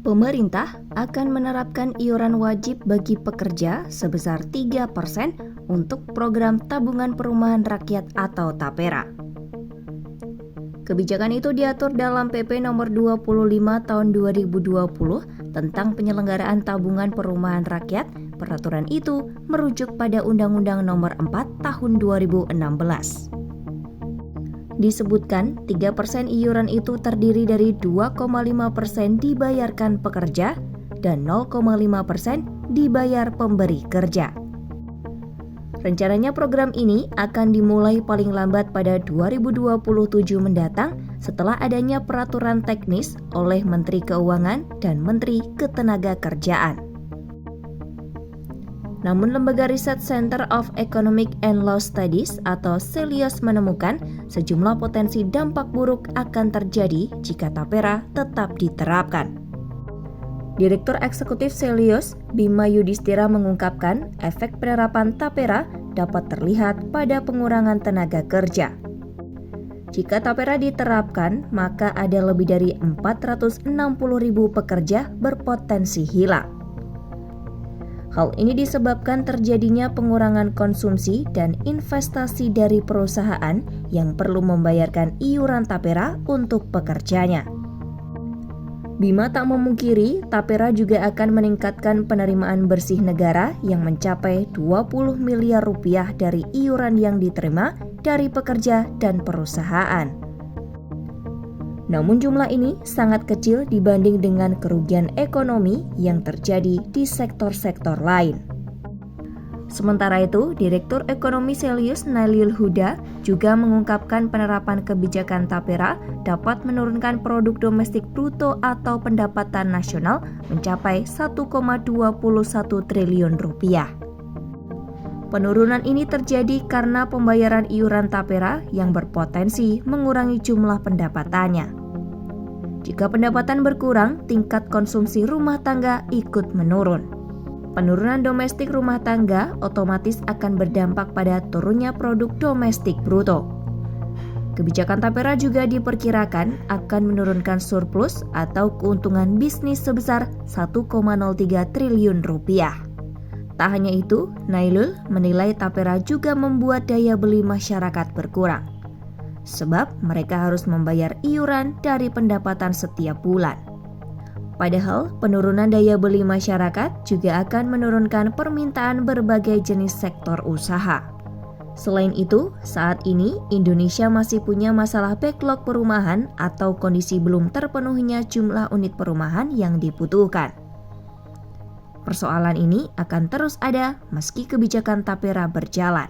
Pemerintah akan menerapkan iuran wajib bagi pekerja sebesar 3% untuk program tabungan perumahan rakyat atau TAPERA. Kebijakan itu diatur dalam PP nomor 25 tahun 2020 tentang penyelenggaraan tabungan perumahan rakyat. Peraturan itu merujuk pada Undang-Undang nomor 4 tahun 2016. Disebutkan 3% iuran itu terdiri dari 2,5% dibayarkan pekerja dan 0,5% dibayar pemberi kerja. Rencananya program ini akan dimulai paling lambat pada 2027 mendatang setelah adanya peraturan teknis oleh Menteri Keuangan dan Menteri Ketenagakerjaan. Namun Lembaga Riset Center of Economic and Law Studies atau Celios menemukan sejumlah potensi dampak buruk akan terjadi jika TAPERA tetap diterapkan. Direktur Eksekutif Celios, Bima Yudhistira mengungkapkan efek penerapan TAPERA dapat terlihat pada pengurangan tenaga kerja. Jika TAPERA diterapkan, maka ada lebih dari 460.000 pekerja berpotensi hilang. Hal ini disebabkan terjadinya pengurangan konsumsi dan investasi dari perusahaan yang perlu membayarkan iuran TAPERA untuk pekerjanya. Bima tak memungkiri, TAPERA juga akan meningkatkan penerimaan bersih negara yang mencapai 20 miliar rupiah dari iuran yang diterima dari pekerja dan perusahaan. Namun jumlah ini sangat kecil dibanding dengan kerugian ekonomi yang terjadi di sektor-sektor lain. Sementara itu, Direktur Ekonomi Celios Nailul Huda juga mengungkapkan penerapan kebijakan TAPERA dapat menurunkan produk domestik bruto atau pendapatan nasional mencapai 1,21 triliun rupiah. Penurunan ini terjadi karena pembayaran iuran TAPERA yang berpotensi mengurangi jumlah pendapatannya. Jika pendapatan berkurang, tingkat konsumsi rumah tangga ikut menurun. Penurunan domestik rumah tangga otomatis akan berdampak pada turunnya produk domestik bruto. Kebijakan TAPERA juga diperkirakan akan menurunkan surplus atau keuntungan bisnis sebesar 1,03 triliun rupiah. Tak hanya itu, Nailul menilai TAPERA juga membuat daya beli masyarakat berkurang, sebab mereka harus membayar iuran dari pendapatan setiap bulan. Padahal, penurunan daya beli masyarakat juga akan menurunkan permintaan berbagai jenis sektor usaha. Selain itu, saat ini Indonesia masih punya masalah backlog perumahan atau kondisi belum terpenuhinya jumlah unit perumahan yang dibutuhkan. Persoalan ini akan terus ada meski kebijakan TAPERA berjalan.